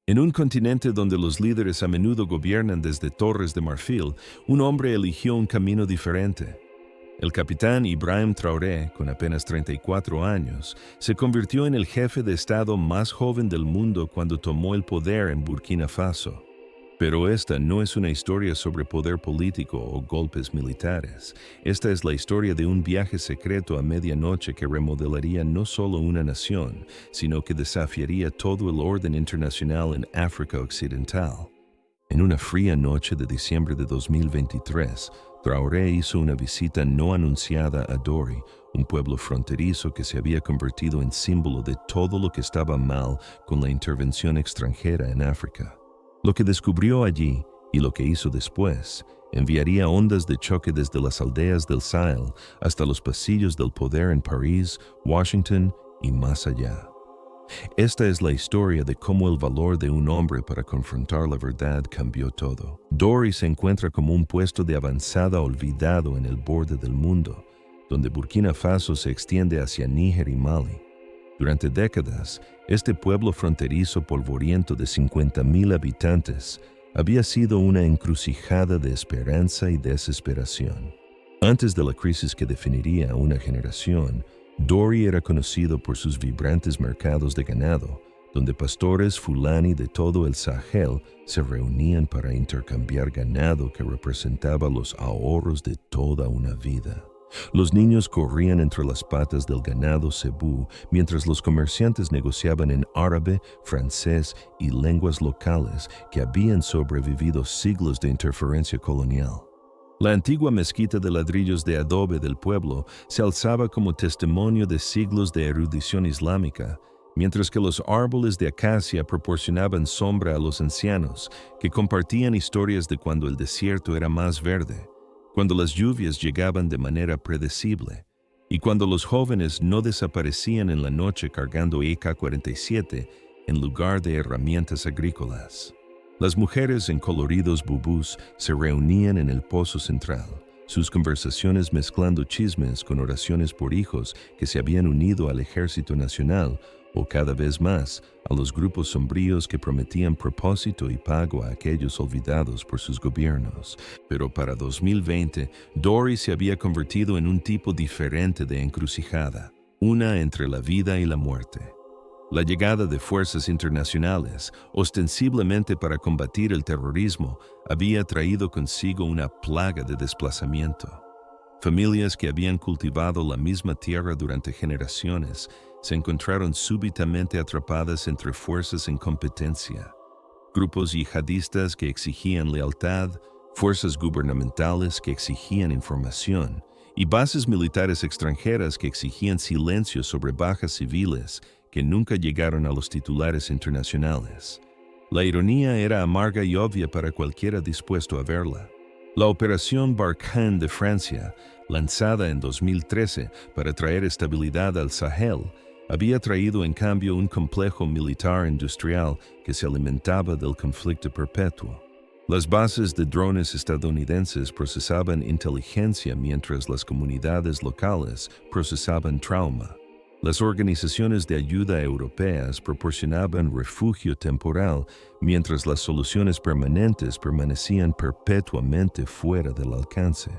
En un continente donde los líderes a menudo gobiernan desde torres de marfil, un hombre eligió un camino diferente. El capitán Ibrahim Traoré, con apenas 34 años, se convirtió en el jefe de Estado más joven del mundo cuando tomó el poder en Burkina Faso. Pero esta no es una historia sobre poder político o golpes militares. Esta es la historia de un viaje secreto a medianoche que remodelaría no solo una nación, sino que desafiaría todo el orden internacional en África Occidental. En una fría noche de diciembre de 2023, Traoré hizo una visita no anunciada a Dori, un pueblo fronterizo que se había convertido en símbolo de todo lo que estaba mal con la intervención extranjera en África. Lo que descubrió allí y lo que hizo después enviaría ondas de choque desde las aldeas del Sahel hasta los pasillos del poder en París, Washington y más allá. Esta es la historia de cómo el valor de un hombre para confrontar la verdad cambió todo. Dori se encuentra como un puesto de avanzada olvidado en el borde del mundo, donde Burkina Faso se extiende hacia Níger y Mali. Durante décadas, este pueblo fronterizo polvoriento de 50,000 habitantes había sido una encrucijada de esperanza y desesperación. Antes de la crisis que definiría a una generación, Dori era conocido por sus vibrantes mercados de ganado, donde pastores fulani de todo el Sahel se reunían para intercambiar ganado que representaba los ahorros de toda una vida. Los niños corrían entre las patas del ganado cebú mientras los comerciantes negociaban en árabe, francés y lenguas locales que habían sobrevivido siglos de interferencia colonial. La antigua mezquita de ladrillos de adobe del pueblo se alzaba como testimonio de siglos de erudición islámica, mientras que los árboles de acacia proporcionaban sombra a los ancianos, que compartían historias de cuando el desierto era más verde, cuando las lluvias llegaban de manera predecible, y cuando los jóvenes no desaparecían en la noche cargando AK-47 en lugar de herramientas agrícolas. Las mujeres en coloridos bubús se reunían en el pozo central, sus conversaciones mezclando chismes con oraciones por hijos que se habían unido al Ejército Nacional o cada vez más a los grupos sombríos que prometían propósito y pago a aquellos olvidados por sus gobiernos. Pero para 2020, Dori se había convertido en un tipo diferente de encrucijada, una entre la vida y la muerte. La llegada de fuerzas internacionales, ostensiblemente para combatir el terrorismo, había traído consigo una plaga de desplazamiento. Familias que habían cultivado la misma tierra durante generaciones se encontraron súbitamente atrapadas entre fuerzas en competencia. Grupos yihadistas que exigían lealtad, fuerzas gubernamentales que exigían información, y bases militares extranjeras que exigían silencio sobre bajas civiles que nunca llegaron a los titulares internacionales. La ironía era amarga y obvia para cualquiera dispuesto a verla. La Operación Barkhane de Francia, lanzada en 2013 para traer estabilidad al Sahel, había traído en cambio un complejo militar industrial que se alimentaba del conflicto perpetuo. Las bases de drones estadounidenses procesaban inteligencia mientras las comunidades locales procesaban trauma. Las organizaciones de ayuda europeas proporcionaban refugio temporal, mientras las soluciones permanentes permanecían perpetuamente fuera del alcance.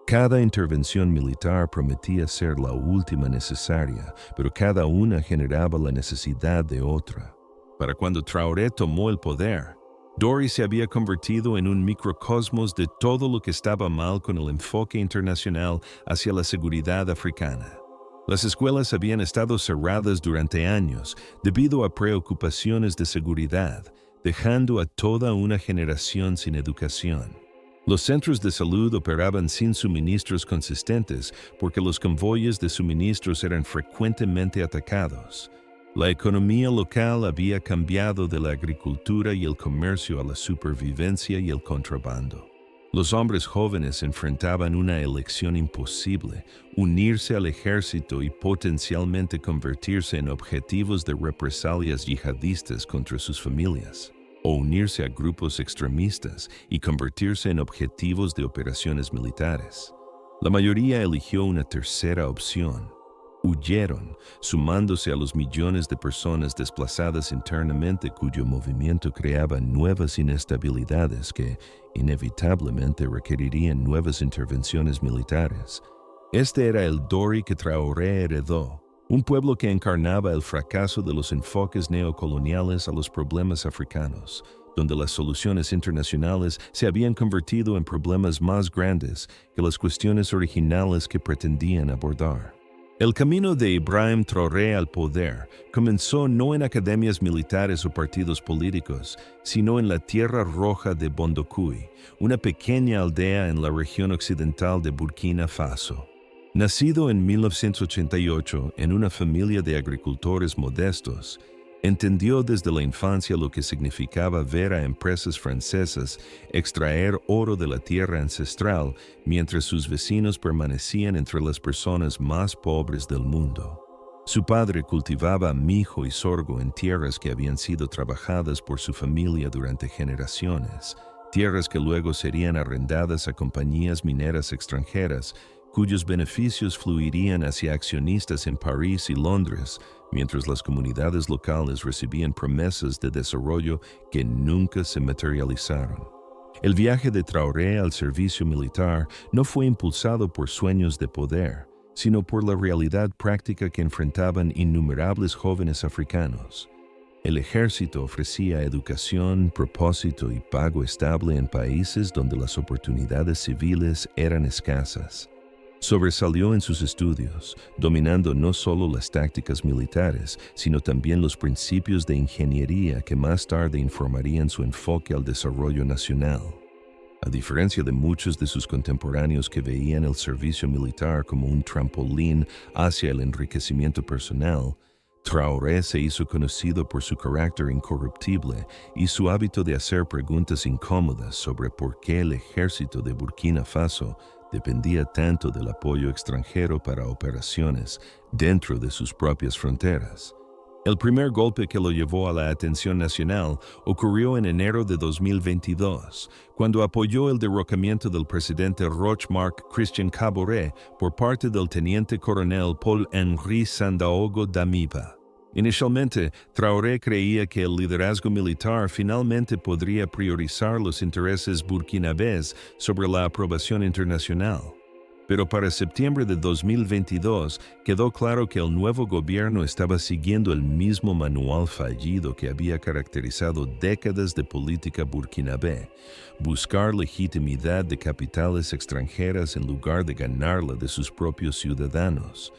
Cada intervención militar prometía ser la última necesaria, pero cada una generaba la necesidad de otra. Para cuando Traoré tomó el poder, Dori se había convertido en un microcosmos de todo lo que estaba mal con el enfoque internacional hacia la seguridad africana. Las escuelas habían estado cerradas durante años debido a preocupaciones de seguridad, dejando a toda una generación sin educación. Los centros de salud operaban sin suministros consistentes porque los convoyes de suministros eran frecuentemente atacados. La economía local había cambiado de la agricultura y el comercio a la supervivencia y el contrabando. Los hombres jóvenes enfrentaban una elección imposible: unirse al ejército y potencialmente convertirse en objetivos de represalias yihadistas contra sus familias, o unirse a grupos extremistas y convertirse en objetivos de operaciones militares. La mayoría eligió una tercera opción. huyeron, sumándose a los millones de personas desplazadas internamente cuyo movimiento creaba nuevas inestabilidades que, inevitablemente, requerirían nuevas intervenciones militares. Este era el Dori que Traoré heredó, un pueblo que encarnaba el fracaso de los enfoques neocoloniales a los problemas africanos, donde las soluciones internacionales se habían convertido en problemas más grandes que las cuestiones originales que pretendían abordar. El camino de Ibrahim Traoré al poder comenzó no en academias militares o partidos políticos, sino en la Tierra Roja de Bondoukoui, una pequeña aldea en la región occidental de Burkina Faso. Nacido en 1988 en una familia de agricultores modestos, entendió desde la infancia lo que significaba ver a empresas francesas extraer oro de la tierra ancestral mientras sus vecinos permanecían entre las personas más pobres del mundo. Su padre cultivaba mijo y sorgo en tierras que habían sido trabajadas por su familia durante generaciones, tierras que luego serían arrendadas a compañías mineras extranjeras cuyos beneficios fluirían hacia accionistas en París y Londres, mientras las comunidades locales recibían promesas de desarrollo que nunca se materializaron. El viaje de Traoré al servicio militar no fue impulsado por sueños de poder, sino por la realidad práctica que enfrentaban innumerables jóvenes africanos. El ejército ofrecía educación, propósito y pago estable en países donde las oportunidades civiles eran escasas. Sobresalió en sus estudios, dominando no solo las tácticas militares, sino también los principios de ingeniería que más tarde informarían su enfoque al desarrollo nacional. A diferencia de muchos de sus contemporáneos que veían el servicio militar como un trampolín hacia el enriquecimiento personal, Traoré se hizo conocido por su carácter incorruptible y su hábito de hacer preguntas incómodas sobre por qué el ejército de Burkina Faso dependía tanto del apoyo extranjero para operaciones dentro de sus propias fronteras. El primer golpe que lo llevó a la atención nacional ocurrió en enero de 2022, cuando apoyó el derrocamiento del presidente Roch-Marc Christian Kaboré por parte del teniente coronel Paul-Henri Sandaogo Damiba. Inicialmente, Traoré creía que el liderazgo militar finalmente podría priorizar los intereses burkinabés sobre la aprobación internacional. Pero para septiembre de 2022 quedó claro que el nuevo gobierno estaba siguiendo el mismo manual fallido que había caracterizado décadas de política burkinabé: buscar legitimidad de capitales extranjeras en lugar de ganarla de sus propios ciudadanos.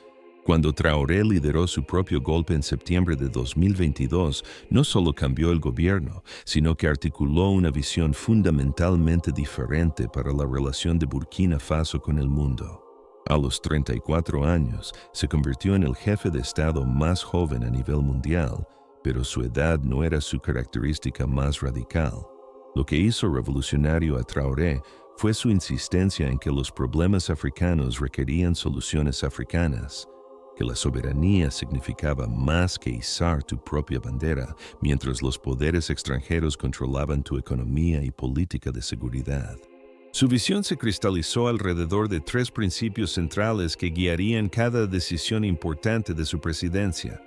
Cuando Traoré lideró su propio golpe en septiembre de 2022, no solo cambió el gobierno, sino que articuló una visión fundamentalmente diferente para la relación de Burkina Faso con el mundo. A los 34 años, se convirtió en el jefe de Estado más joven a nivel mundial, pero su edad no era su característica más radical. Lo que hizo revolucionario a Traoré fue su insistencia en que los problemas africanos requerían soluciones africanas, que la soberanía significaba más que izar tu propia bandera mientras los poderes extranjeros controlaban tu economía y política de seguridad. Su visión se cristalizó alrededor de 3 principios centrales que guiarían cada decisión importante de su presidencia.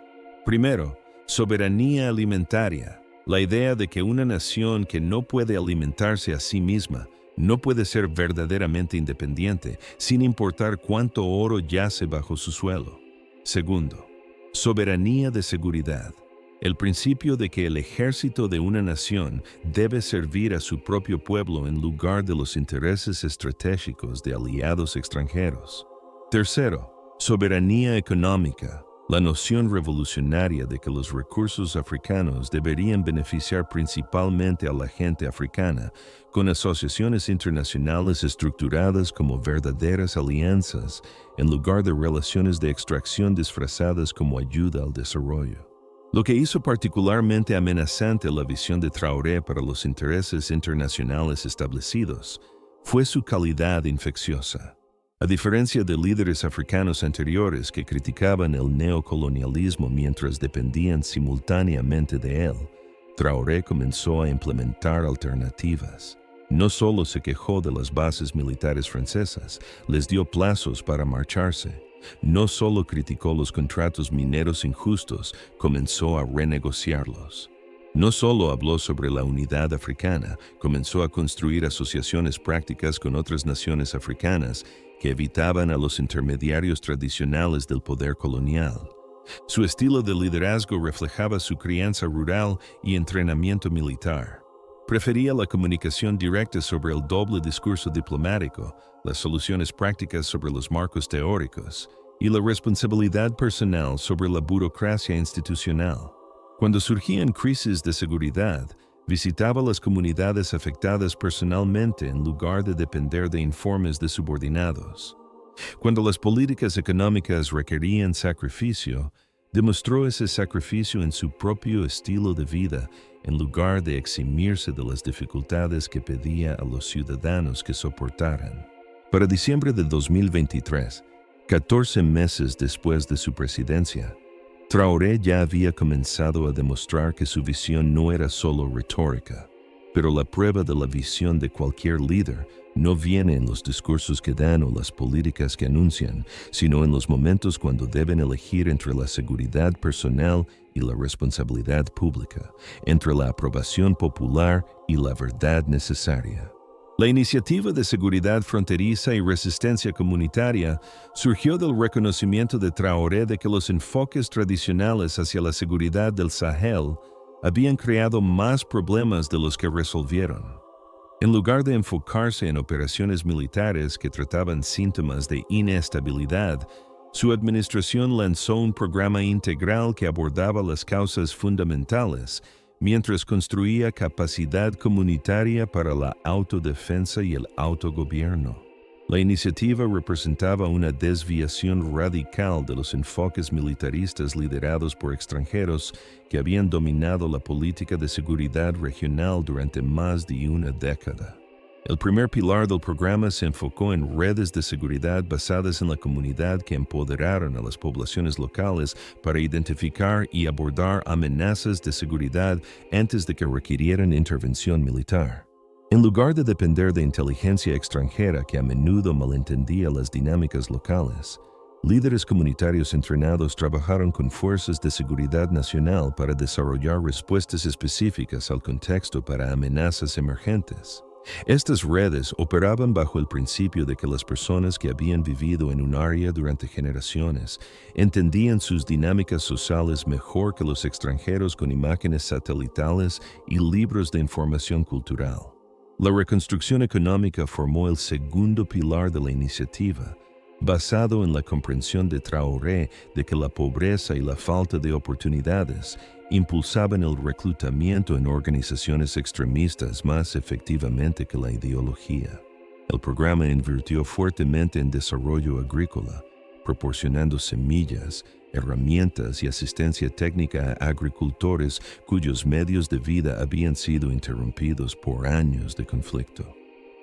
Primero, soberanía alimentaria, la idea de que una nación que no puede alimentarse a sí misma no puede ser verdaderamente independiente, sin importar cuánto oro yace bajo su suelo. Segundo, soberanía de seguridad, el principio de que el ejército de una nación debe servir a su propio pueblo en lugar de los intereses estratégicos de aliados extranjeros. Tercero, soberanía económica, la noción revolucionaria de que los recursos africanos deberían beneficiar principalmente a la gente africana, con asociaciones internacionales estructuradas como verdaderas alianzas, en lugar de relaciones de extracción disfrazadas como ayuda al desarrollo. Lo que hizo particularmente amenazante la visión de Traoré para los intereses internacionales establecidos fue su calidad infecciosa. A diferencia de líderes africanos anteriores que criticaban el neocolonialismo mientras dependían simultáneamente de él, Traoré comenzó a implementar alternativas. No solo se quejó de las bases militares francesas, les dio plazos para marcharse, No solo criticó los contratos mineros injustos, comenzó a renegociarlos. No solo habló sobre la unidad africana, comenzó a construir asociaciones prácticas con otras naciones africanas que evitaban a los intermediarios tradicionales del poder colonial. Su estilo de liderazgo reflejaba su crianza rural y entrenamiento militar. Prefería la comunicación directa sobre el doble discurso diplomático, las soluciones prácticas sobre los marcos teóricos y la responsabilidad personal sobre la burocracia institucional. Cuando surgían crisis de seguridad, visitaba las comunidades afectadas personalmente en lugar de depender de informes de subordinados. Cuando las políticas económicas requerían sacrificio, demostró ese sacrificio en su propio estilo de vida en lugar de eximirse de las dificultades que pedía a los ciudadanos que soportaran. Para diciembre de 2023, 14 meses después de su presidencia, Traoré ya había comenzado a demostrar que su visión no era solo retórica, pero la prueba de la visión de cualquier líder no viene en los discursos que dan o las políticas que anuncian, sino en los momentos cuando deben elegir entre la seguridad personal y la responsabilidad pública, entre la aprobación popular y la verdad necesaria. La iniciativa de seguridad fronteriza y resistencia comunitaria surgió del reconocimiento de Traoré de que los enfoques tradicionales hacia la seguridad del Sahel habían creado más problemas de los que resolvieron. En lugar de enfocarse en operaciones militares que trataban síntomas de inestabilidad, su administración lanzó un programa integral que abordaba las causas fundamentales, mientras construía capacidad comunitaria para la autodefensa y el autogobierno. La iniciativa representaba una desviación radical de los enfoques militaristas liderados por extranjeros que habían dominado la política de seguridad regional durante más de una década. El primer pilar del programa se enfocó en redes de seguridad basadas en la comunidad que empoderaron a las poblaciones locales para identificar y abordar amenazas de seguridad antes de que requirieran intervención militar. En lugar de depender de inteligencia extranjera que a menudo malentendía las dinámicas locales, líderes comunitarios entrenados trabajaron con fuerzas de seguridad nacional para desarrollar respuestas específicas al contexto para amenazas emergentes. Estas redes operaban bajo el principio de que las personas que habían vivido en un área durante generaciones entendían sus dinámicas sociales mejor que los extranjeros con imágenes satelitales y libros de información cultural. La reconstrucción económica formó el segundo pilar de la iniciativa, basado en la comprensión de Traoré de que la pobreza y la falta de oportunidades impulsaban el reclutamiento en organizaciones extremistas más efectivamente que la ideología. El programa invirtió fuertemente en desarrollo agrícola, proporcionando semillas, herramientas y asistencia técnica a agricultores cuyos medios de vida habían sido interrumpidos por años de conflicto.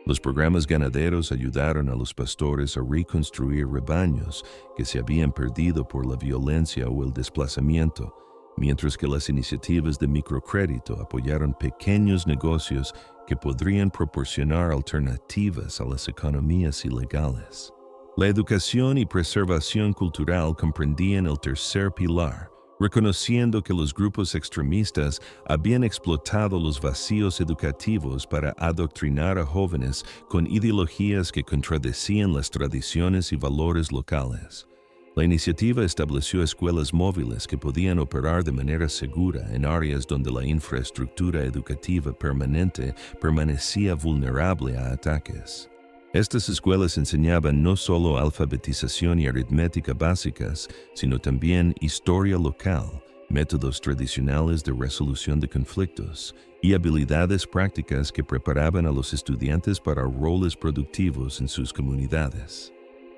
Los programas ganaderos ayudaron a los pastores a reconstruir rebaños que se habían perdido por la violencia o el desplazamiento, mientras que las iniciativas de microcrédito apoyaron pequeños negocios que podrían proporcionar alternativas a las economías ilegales. La educación y preservación cultural comprendían el tercer pilar, reconociendo que los grupos extremistas habían explotado los vacíos educativos para adoctrinar a jóvenes con ideologías que contradecían las tradiciones y valores locales. La iniciativa estableció escuelas móviles que podían operar de manera segura en áreas donde la infraestructura educativa permanente permanecía vulnerable a ataques. Estas escuelas enseñaban no solo alfabetización y aritmética básicas, sino también historia local, métodos tradicionales de resolución de conflictos y habilidades prácticas que preparaban a los estudiantes para roles productivos en sus comunidades.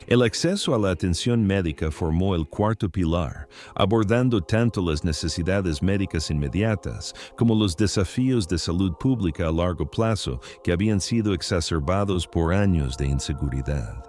El acceso a la atención médica formó el cuarto pilar, abordando tanto las necesidades médicas inmediatas como los desafíos de salud pública a largo plazo que habían sido exacerbados por años de inseguridad.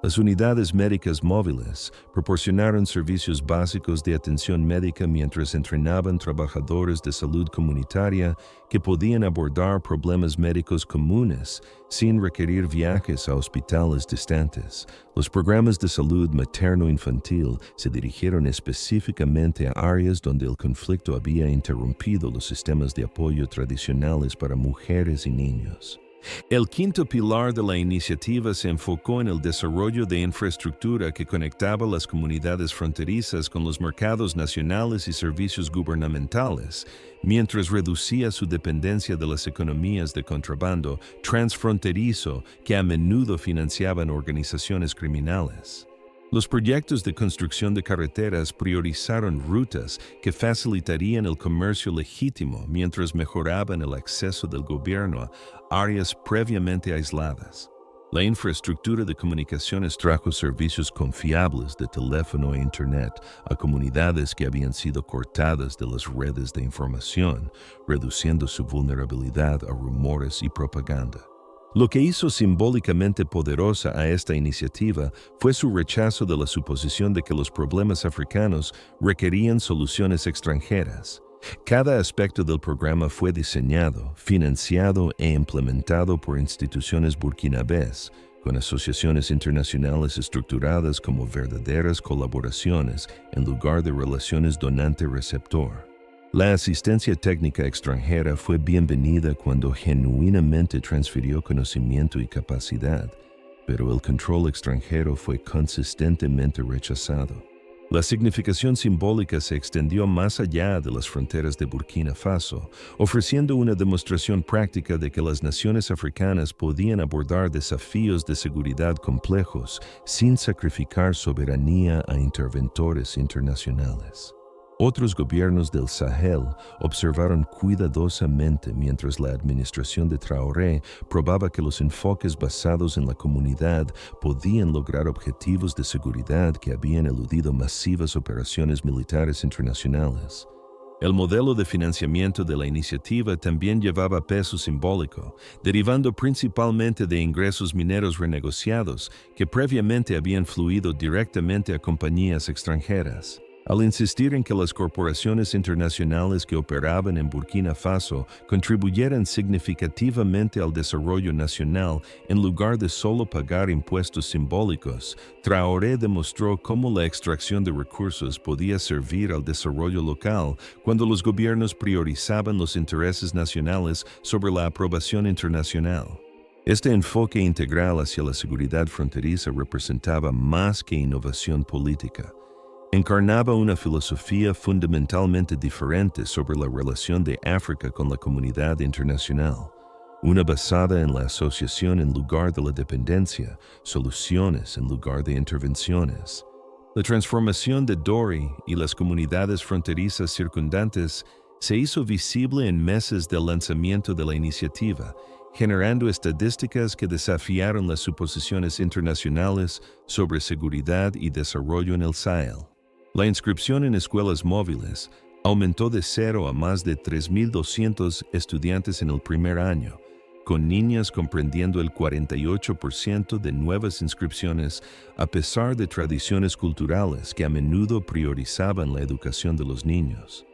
Las unidades médicas móviles proporcionaron servicios básicos de atención médica mientras entrenaban trabajadores de salud comunitaria que podían abordar problemas médicos comunes sin requerir viajes a hospitales distantes. Los programas de salud materno-infantil se dirigieron específicamente a áreas donde el conflicto había interrumpido los sistemas de apoyo tradicionales para mujeres y niños. El quinto pilar de la iniciativa se enfocó en el desarrollo de infraestructura que conectaba las comunidades fronterizas con los mercados nacionales y servicios gubernamentales, mientras reducía su dependencia de las economías de contrabando transfronterizo que a menudo financiaban organizaciones criminales. Los proyectos de construcción de carreteras priorizaron rutas que facilitarían el comercio legítimo mientras mejoraban el acceso del gobierno a áreas previamente aisladas. La infraestructura de comunicaciones trajo servicios confiables de teléfono e Internet a comunidades que habían sido cortadas de las redes de información, reduciendo su vulnerabilidad a rumores y propaganda. Lo que hizo simbólicamente poderosa a esta iniciativa fue su rechazo de la suposición de que los problemas africanos requerían soluciones extranjeras. Cada aspecto del programa fue diseñado, financiado e implementado por instituciones burkinabés, con asociaciones internacionales estructuradas como verdaderas colaboraciones en lugar de relaciones donante-receptor. La asistencia técnica extranjera fue bienvenida cuando genuinamente transfirió conocimiento y capacidad, pero el control extranjero fue consistentemente rechazado. La significación simbólica se extendió más allá de las fronteras de Burkina Faso, ofreciendo una demostración práctica de que las naciones africanas podían abordar desafíos de seguridad complejos sin sacrificar soberanía a interventores internacionales. Otros gobiernos del Sahel observaron cuidadosamente mientras la administración de Traoré probaba que los enfoques basados en la comunidad podían lograr objetivos de seguridad que habían eludido masivas operaciones militares internacionales. El modelo de financiamiento de la iniciativa también llevaba peso simbólico, derivando principalmente de ingresos mineros renegociados que previamente habían fluido directamente a compañías extranjeras. Al insistir en que las corporaciones internacionales que operaban en Burkina Faso contribuyeran significativamente al desarrollo nacional en lugar de solo pagar impuestos simbólicos, Traoré demostró cómo la extracción de recursos podía servir al desarrollo local cuando los gobiernos priorizaban los intereses nacionales sobre la aprobación internacional. Este enfoque integral hacia la seguridad fronteriza representaba más que innovación política. Encarnaba una filosofía fundamentalmente diferente sobre la relación de África con la comunidad internacional, una basada en la asociación en lugar de la dependencia, soluciones en lugar de intervenciones. La transformación de Dori y las comunidades fronterizas circundantes se hizo visible en meses del lanzamiento de la iniciativa, generando estadísticas que desafiaron las suposiciones internacionales sobre seguridad y desarrollo en el Sahel. La inscripción en escuelas móviles aumentó de 0 a más de 3.200 estudiantes en el primer año, con niñas comprendiendo el 48% de nuevas inscripciones a pesar de tradiciones culturales que a menudo priorizaban la educación de los niños.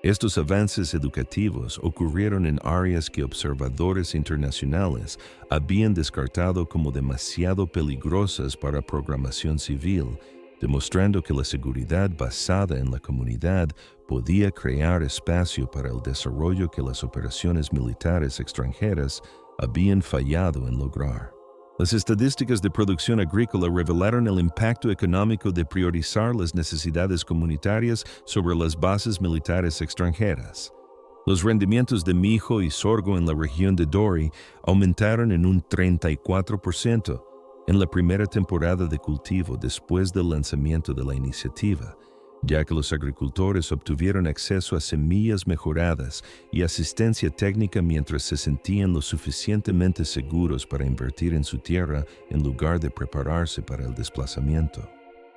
Estos avances educativos ocurrieron en áreas que observadores internacionales habían descartado como demasiado peligrosas para programación civil, demostrando que la seguridad basada en la comunidad podía crear espacio para el desarrollo que las operaciones militares extranjeras habían fallado en lograr. Las estadísticas de producción agrícola revelaron el impacto económico de priorizar las necesidades comunitarias sobre las bases militares extranjeras. Los rendimientos de mijo y sorgo en la región de Dori aumentaron en un 34%, en la primera temporada de cultivo después del lanzamiento de la iniciativa, ya que los agricultores obtuvieron acceso a semillas mejoradas y asistencia técnica mientras se sentían lo suficientemente seguros para invertir en su tierra en lugar de prepararse para el desplazamiento.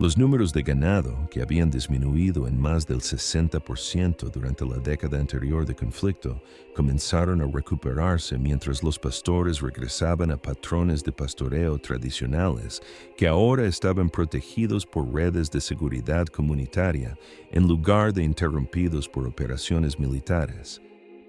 Los números de ganado, que habían disminuido en más del 60% durante la década anterior de conflicto, comenzaron a recuperarse mientras los pastores regresaban a patrones de pastoreo tradicionales que ahora estaban protegidos por redes de seguridad comunitaria en lugar de interrumpidos por operaciones militares.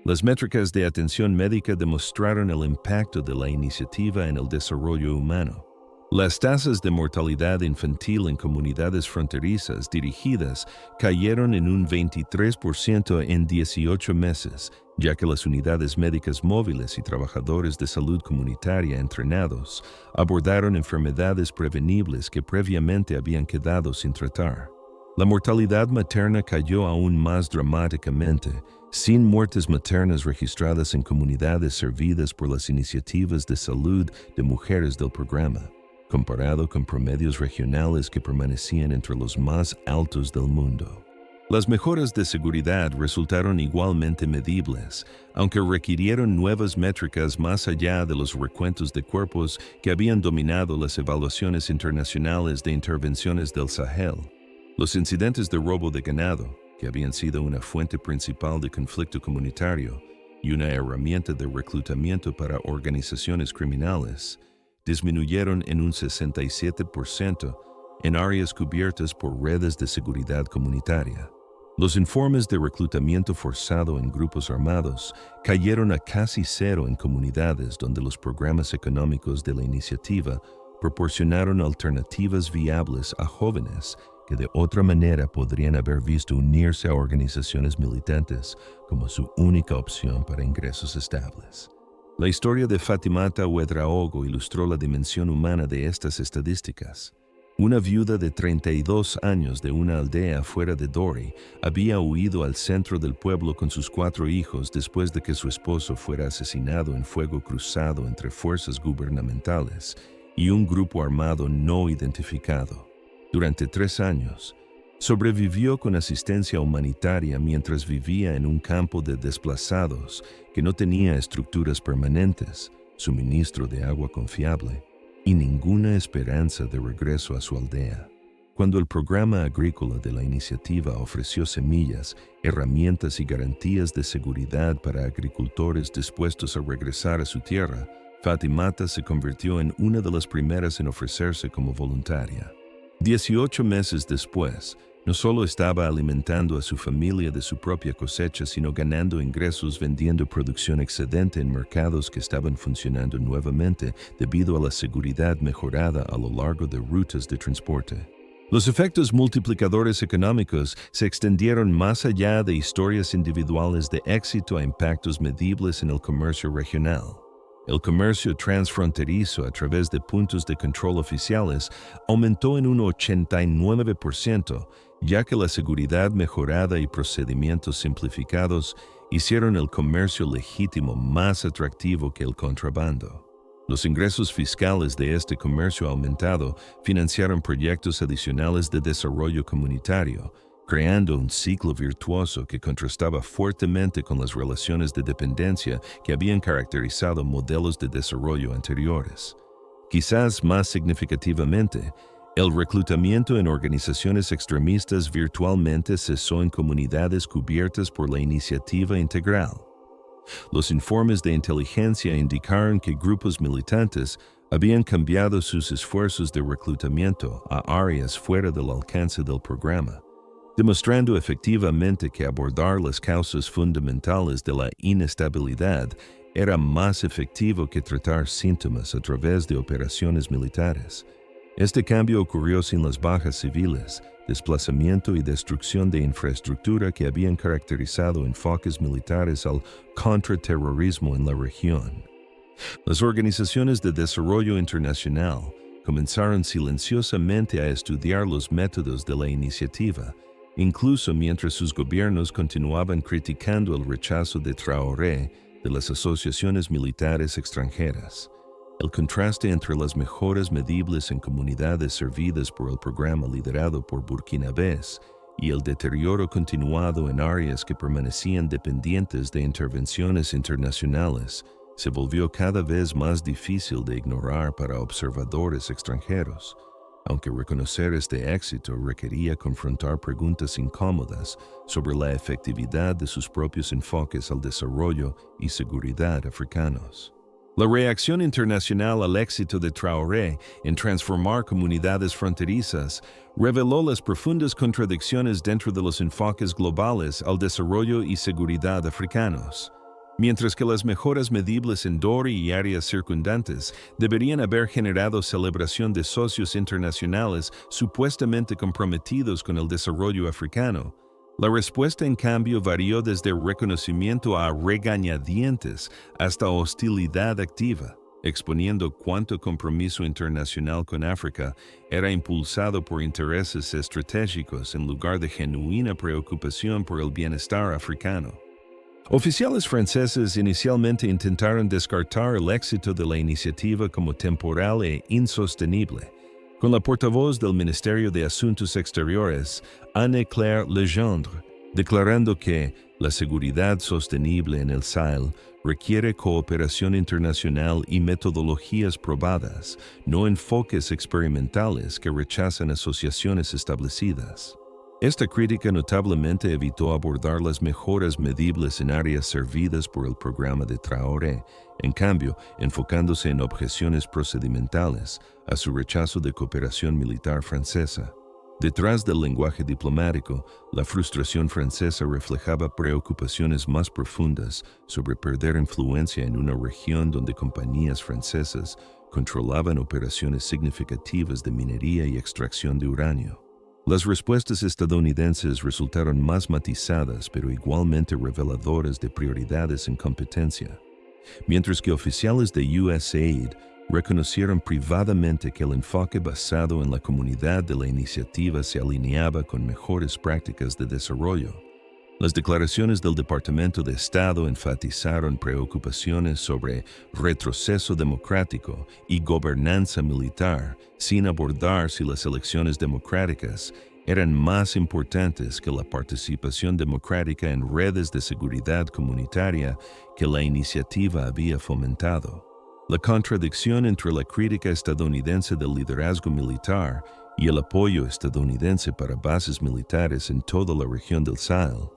Las métricas de atención médica demostraron el impacto de la iniciativa en el desarrollo humano. Las tasas de mortalidad infantil en comunidades fronterizas dirigidas cayeron en un 23% en 18 meses, ya que las unidades médicas móviles y trabajadores de salud comunitaria entrenados abordaron enfermedades prevenibles que previamente habían quedado sin tratar. La mortalidad materna cayó aún más dramáticamente, sin muertes maternas registradas en comunidades servidas por las iniciativas de salud de mujeres del programa, comparado con promedios regionales que permanecían entre los más altos del mundo. Las mejoras de seguridad resultaron igualmente medibles, aunque requirieron nuevas métricas más allá de los recuentos de cuerpos que habían dominado las evaluaciones internacionales de intervenciones del Sahel. Los incidentes de robo de ganado, que habían sido una fuente principal de conflicto comunitario y una herramienta de reclutamiento para organizaciones criminales, disminuyeron en un 67% en áreas cubiertas por redes de seguridad comunitaria. Los informes de reclutamiento forzado en grupos armados cayeron a casi cero en comunidades donde los programas económicos de la iniciativa proporcionaron alternativas viables a jóvenes que de otra manera podrían haber visto unirse a organizaciones militantes como su única opción para ingresos estables. La historia de Fatimata Ouedraogo ilustró la dimensión humana de estas estadísticas. Una viuda de 32 años de una aldea fuera de Dori había huido al centro del pueblo con sus 4 hijos después de que su esposo fuera asesinado en fuego cruzado entre fuerzas gubernamentales y un grupo armado no identificado. Durante 3 años, sobrevivió con asistencia humanitaria mientras vivía en un campo de desplazados que no tenía estructuras permanentes, suministro de agua confiable y ninguna esperanza de regreso a su aldea. Cuando el programa agrícola de la iniciativa ofreció semillas, herramientas y garantías de seguridad para agricultores dispuestos a regresar a su tierra, Fatimata se convirtió en una de las primeras en ofrecerse como voluntaria. 18 meses después, no solo estaba alimentando a su familia de su propia cosecha, sino ganando ingresos vendiendo producción excedente en mercados que estaban funcionando nuevamente debido a la seguridad mejorada a lo largo de rutas de transporte. Los efectos multiplicadores económicos se extendieron más allá de historias individuales de éxito a impactos medibles en el comercio regional. El comercio transfronterizo a través de puntos de control oficiales aumentó en un 89%, ya que la seguridad mejorada y procedimientos simplificados hicieron el comercio legítimo más atractivo que el contrabando. Los ingresos fiscales de este comercio aumentado financiaron proyectos adicionales de desarrollo comunitario, creando un ciclo virtuoso que contrastaba fuertemente con las relaciones de dependencia que habían caracterizado modelos de desarrollo anteriores. Quizás más significativamente, el reclutamiento en organizaciones extremistas virtualmente cesó en comunidades cubiertas por la iniciativa integral. Los informes de inteligencia indicaron que grupos militantes habían cambiado sus esfuerzos de reclutamiento a áreas fuera del alcance del programa, demostrando efectivamente que abordar las causas fundamentales de la inestabilidad era más efectivo que tratar síntomas a través de operaciones militares. Este cambio ocurrió sin las bajas civiles, desplazamiento y destrucción de infraestructura que habían caracterizado enfoques militares al contraterrorismo en la región. Las organizaciones de desarrollo internacional comenzaron silenciosamente a estudiar los métodos de la iniciativa, incluso mientras sus gobiernos continuaban criticando el rechazo de Traoré de las asociaciones militares extranjeras. El contraste entre las mejoras medibles en comunidades servidas por el programa liderado por burkinabés y el deterioro continuado en áreas que permanecían dependientes de intervenciones internacionales se volvió cada vez más difícil de ignorar para observadores extranjeros. aunque reconocer este éxito requería confrontar preguntas incómodas sobre la efectividad de sus propios enfoques al desarrollo y seguridad africanos. La reacción internacional al éxito de Traoré en transformar comunidades fronterizas reveló las profundas contradicciones dentro de los enfoques globales al desarrollo y seguridad africanos. Mientras que las mejoras medibles en Dori y áreas circundantes deberían haber generado celebración de socios internacionales supuestamente comprometidos con el desarrollo africano, la respuesta en cambio varió desde reconocimiento a regañadientes hasta hostilidad activa, exponiendo cuánto compromiso internacional con África era impulsado por intereses estratégicos en lugar de genuina preocupación por el bienestar africano. Oficiales franceses inicialmente intentaron descartar el éxito de la iniciativa como temporal e insostenible, con la portavoz del Ministerio de Asuntos Exteriores, Anne-Claire Legendre, declarando que la seguridad sostenible en el Sahel requiere cooperación internacional y metodologías probadas, no enfoques experimentales que rechazan asociaciones establecidas. Esta crítica notablemente evitó abordar las mejoras medibles en áreas servidas por el programa de Traoré, en cambio, enfocándose en objeciones procedimentales a su rechazo de cooperación militar francesa. Detrás del lenguaje diplomático, la frustración francesa reflejaba preocupaciones más profundas sobre perder influencia en una región donde compañías francesas controlaban operaciones significativas de minería y extracción de uranio. Las respuestas estadounidenses resultaron más matizadas pero igualmente reveladoras de prioridades en competencia. Mientras que oficiales de USAID reconocieron privadamente que el enfoque basado en la comunidad de la iniciativa se alineaba con mejores prácticas de desarrollo, las declaraciones del Departamento de Estado enfatizaron preocupaciones sobre retroceso democrático y gobernanza militar, sin abordar si las elecciones democráticas eran más importantes que la participación democrática en redes de seguridad comunitaria que la iniciativa había fomentado. La contradicción entre la crítica estadounidense del liderazgo militar y el apoyo estadounidense para bases militares en toda la región del Sahel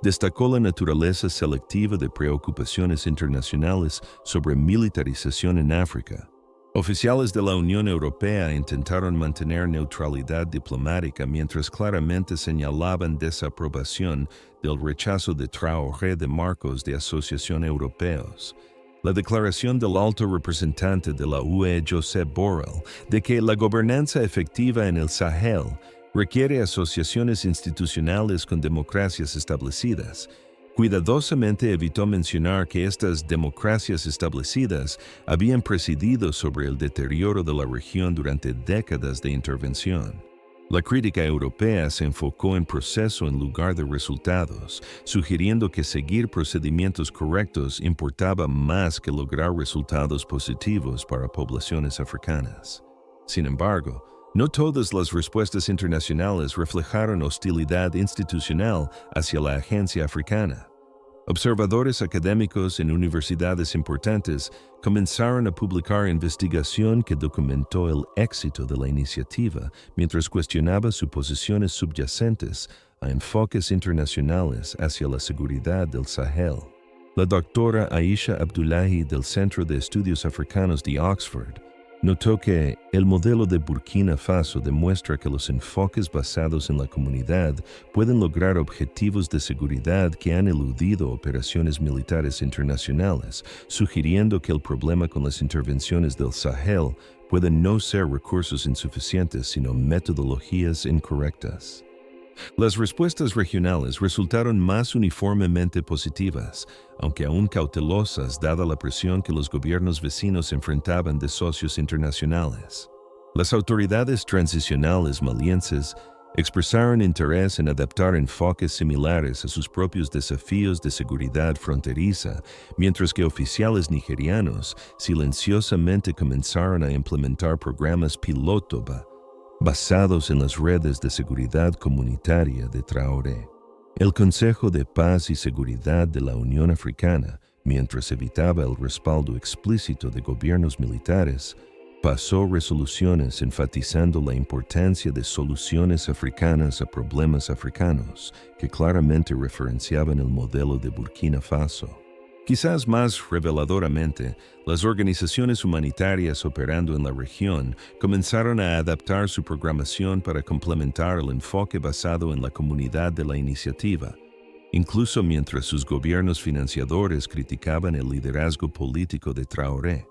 destacó la naturaleza selectiva de preocupaciones internacionales sobre militarización en África. Oficiales de la Unión Europea intentaron mantener neutralidad diplomática mientras claramente señalaban desaprobación del rechazo de Traoré de marcos de asociación europeos. La declaración del alto representante de la UE, Josep Borrell, de que la gobernanza efectiva en el Sahel requiere asociaciones institucionales con democracias establecidas, cuidadosamente evitó mencionar que estas democracias establecidas habían presidido sobre el deterioro de la región durante décadas de intervención. La crítica europea se enfocó en proceso en lugar de resultados, sugiriendo que seguir procedimientos correctos importaba más que lograr resultados positivos para poblaciones africanas. Sin embargo, no todas las respuestas internacionales reflejaron hostilidad institucional hacia la agencia africana. Observadores académicos en universidades importantes comenzaron a publicar investigación que documentó el éxito de la iniciativa mientras cuestionaba suposiciones subyacentes a enfoques internacionales hacia la seguridad del Sahel. La doctora Aisha Abdullahi del Centro de Estudios Africanos de Oxford notó que el modelo de Burkina Faso demuestra que los enfoques basados en la comunidad pueden lograr objetivos de seguridad que han eludido operaciones militares internacionales, sugiriendo que el problema con las intervenciones del Sahel puede no ser recursos insuficientes, sino metodologías incorrectas. Las respuestas regionales resultaron más uniformemente positivas, aunque aún cautelosas dada la presión que los gobiernos vecinos enfrentaban de socios internacionales. Las autoridades transicionales malienses expresaron interés en adaptar enfoques similares a sus propios desafíos de seguridad fronteriza, mientras que oficiales nigerianos silenciosamente comenzaron a implementar programas piloto basados en las redes de seguridad comunitaria de Traoré. El Consejo de Paz y Seguridad de la Unión Africana, mientras evitaba el respaldo explícito de gobiernos militares, Pasó resoluciones enfatizando la importancia de soluciones africanas a problemas africanos, que claramente referenciaban el modelo de Burkina Faso. Quizás más reveladoramente, las organizaciones humanitarias operando en la región comenzaron a adaptar su programación para complementar el enfoque basado en la comunidad de la iniciativa, incluso mientras sus gobiernos financiadores criticaban el liderazgo político de Traoré.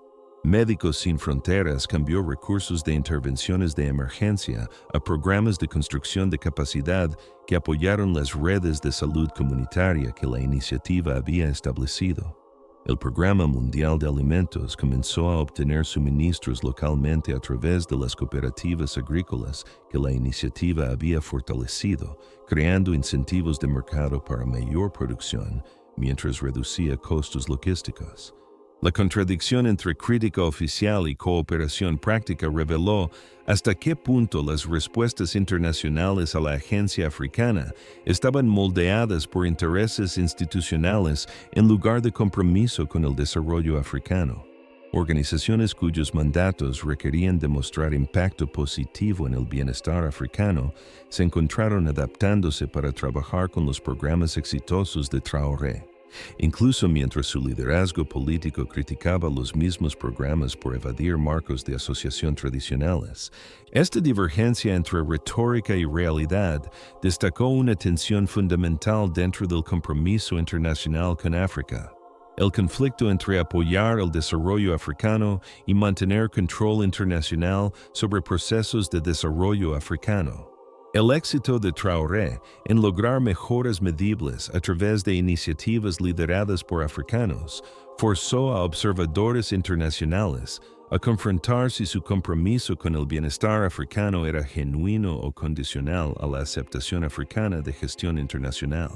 Médicos Sin Fronteras cambió recursos de intervenciones de emergencia a programas de construcción de capacidad que apoyaron las redes de salud comunitaria que la iniciativa había establecido. El Programa Mundial de Alimentos comenzó a obtener suministros localmente a través de las cooperativas agrícolas que la iniciativa había fortalecido, creando incentivos de mercado para mayor producción mientras reducía costos logísticos. La contradicción entre crítica oficial y cooperación práctica reveló hasta qué punto las respuestas internacionales a la agencia africana estaban moldeadas por intereses institucionales en lugar de compromiso con el desarrollo africano. Organizaciones cuyos mandatos requerían demostrar impacto positivo en el bienestar africano se encontraron adaptándose para trabajar con los programas exitosos de Traoré. Incluso mientras su liderazgo político criticaba los mismos programas por evadir marcos de asociación tradicionales, esta divergencia entre retórica y realidad destacó una tensión fundamental dentro del compromiso internacional con África: el conflicto entre apoyar el desarrollo africano y mantener control internacional sobre procesos de desarrollo africano. El éxito de Traoré en lograr mejoras medibles a través de iniciativas lideradas por africanos forzó a observadores internacionales a confrontar si su compromiso con el bienestar africano era genuino o condicional a la aceptación africana de gestión internacional.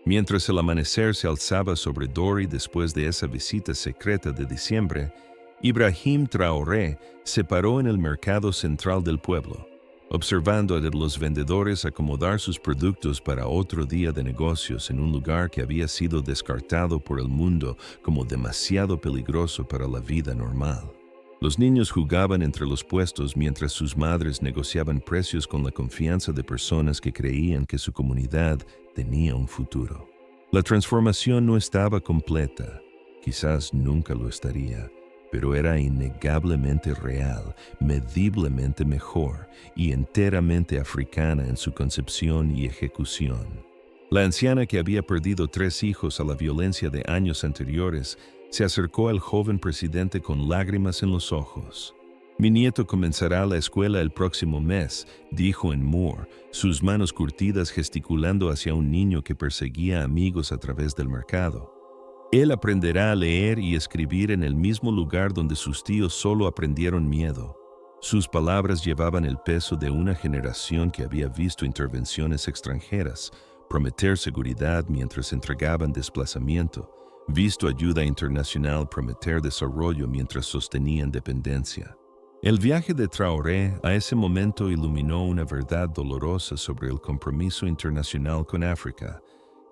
Mientras el amanecer se alzaba sobre Dori después de esa visita secreta de diciembre, Ibrahim Traoré se paró en el mercado central del pueblo, observando a los vendedores acomodar sus productos para otro día de negocios en un lugar que había sido descartado por el mundo como demasiado peligroso para la vida normal. Los niños jugaban entre los puestos mientras sus madres negociaban precios con la confianza de personas que creían que su comunidad tenía un futuro. La transformación no estaba completa, quizás nunca lo estaría, pero era innegablemente real, mediblemente mejor y enteramente africana en su concepción y ejecución. La anciana, que había perdido 3 hijos a la violencia de años anteriores, se acercó al joven presidente con lágrimas en los ojos. «Mi nieto comenzará la escuela el próximo mes», dijo en Moore, sus manos curtidas gesticulando hacia un niño que perseguía amigos a través del mercado. «Él aprenderá a leer y escribir en el mismo lugar donde sus tíos solo aprendieron miedo». Sus palabras llevaban el peso de una generación que había visto intervenciones extranjeras prometer seguridad mientras entregaban desplazamiento, visto ayuda internacional prometer desarrollo mientras sostenían dependencia. El viaje de Traoré a ese momento iluminó una verdad dolorosa sobre el compromiso internacional con África,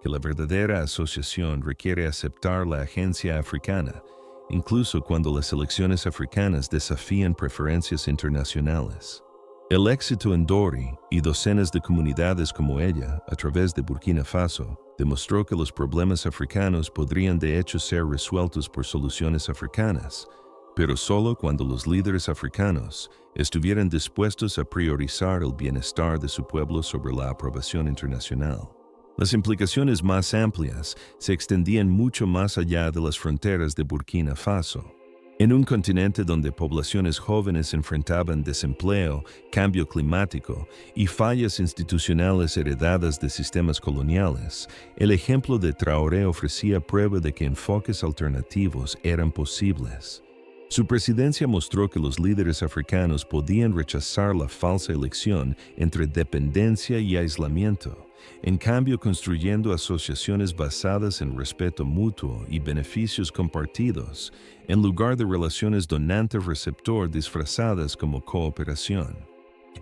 que la verdadera asociación requiere aceptar la agencia africana, incluso cuando las elecciones africanas desafían preferencias internacionales. El éxito en Dori y docenas de comunidades como ella, a través de Burkina Faso, demostró que los problemas africanos podrían de hecho ser resueltos por soluciones africanas, pero solo cuando los líderes africanos estuvieran dispuestos a priorizar el bienestar de su pueblo sobre la aprobación internacional. Las implicaciones más amplias se extendían mucho más allá de las fronteras de Burkina Faso. En un continente donde poblaciones jóvenes enfrentaban desempleo, cambio climático y fallas institucionales heredadas de sistemas coloniales, el ejemplo de Traoré ofrecía prueba de que enfoques alternativos eran posibles. Su presidencia mostró que los líderes africanos podían rechazar la falsa elección entre dependencia y aislamiento, en cambio construyendo asociaciones basadas en respeto mutuo y beneficios compartidos, en lugar de relaciones donante-receptor disfrazadas como cooperación.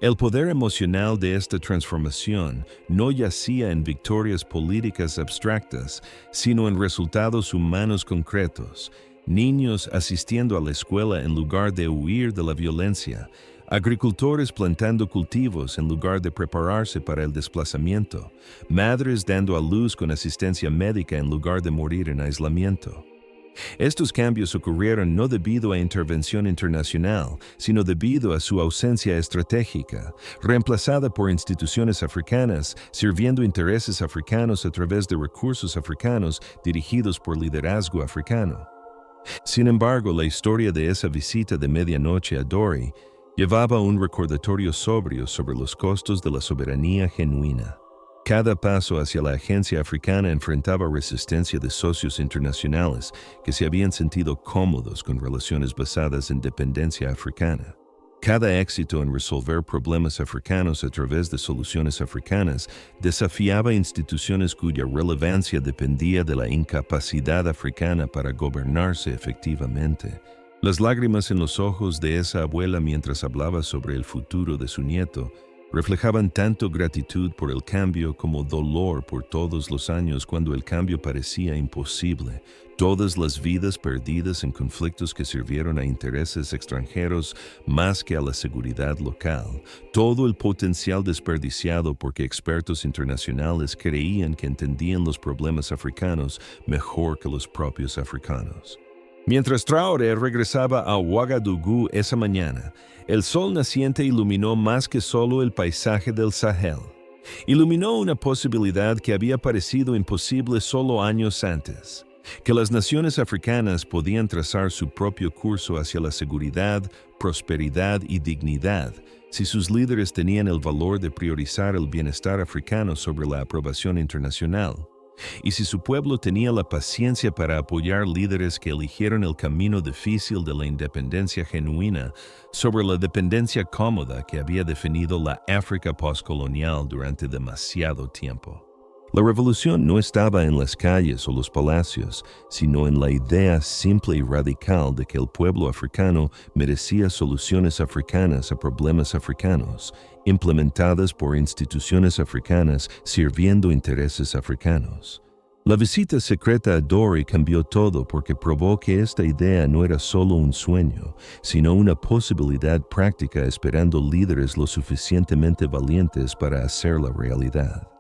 El poder emocional de esta transformación no yacía en victorias políticas abstractas, sino en resultados humanos concretos, niños asistiendo a la escuela en lugar de huir de la violencia, agricultores plantando cultivos en lugar de prepararse para el desplazamiento, madres dando a luz con asistencia médica en lugar de morir en aislamiento. Estos cambios ocurrieron no debido a intervención internacional, sino debido a su ausencia estratégica, reemplazada por instituciones africanas, sirviendo intereses africanos a través de recursos africanos dirigidos por liderazgo africano. Sin embargo, la historia de esa visita de medianoche a Dori llevaba un recordatorio sobrio sobre los costos de la soberanía genuina. Cada paso hacia la agencia africana enfrentaba resistencia de socios internacionales que se habían sentido cómodos con relaciones basadas en dependencia africana. Cada éxito en resolver problemas africanos a través de soluciones africanas desafiaba instituciones cuya relevancia dependía de la incapacidad africana para gobernarse efectivamente. Las lágrimas en los ojos de esa abuela mientras hablaba sobre el futuro de su nieto reflejaban tanto gratitud por el cambio como dolor por todos los años cuando el cambio parecía imposible, todas las vidas perdidas en conflictos que sirvieron a intereses extranjeros más que a la seguridad local, todo el potencial desperdiciado porque expertos internacionales creían que entendían los problemas africanos mejor que los propios africanos. Mientras Traoré regresaba a Ouagadougou esa mañana, el sol naciente iluminó más que solo el paisaje del Sahel. Iluminó una posibilidad que había parecido imposible solo años antes, que las naciones africanas podían trazar su propio curso hacia la seguridad, prosperidad y dignidad si sus líderes tenían el valor de priorizar el bienestar africano sobre la aprobación internacional. Y si su pueblo tenía la paciencia para apoyar líderes que eligieron el camino difícil de la independencia genuina sobre la dependencia cómoda que había definido la África postcolonial durante demasiado tiempo. La revolución no estaba en las calles o los palacios, sino en la idea simple y radical de que el pueblo africano merecía soluciones africanas a problemas africanos, implementadas por instituciones africanas sirviendo intereses africanos. La visita secreta a Dori cambió todo porque probó que esta idea no era solo un sueño, sino una posibilidad práctica esperando líderes lo suficientemente valientes para hacerla realidad.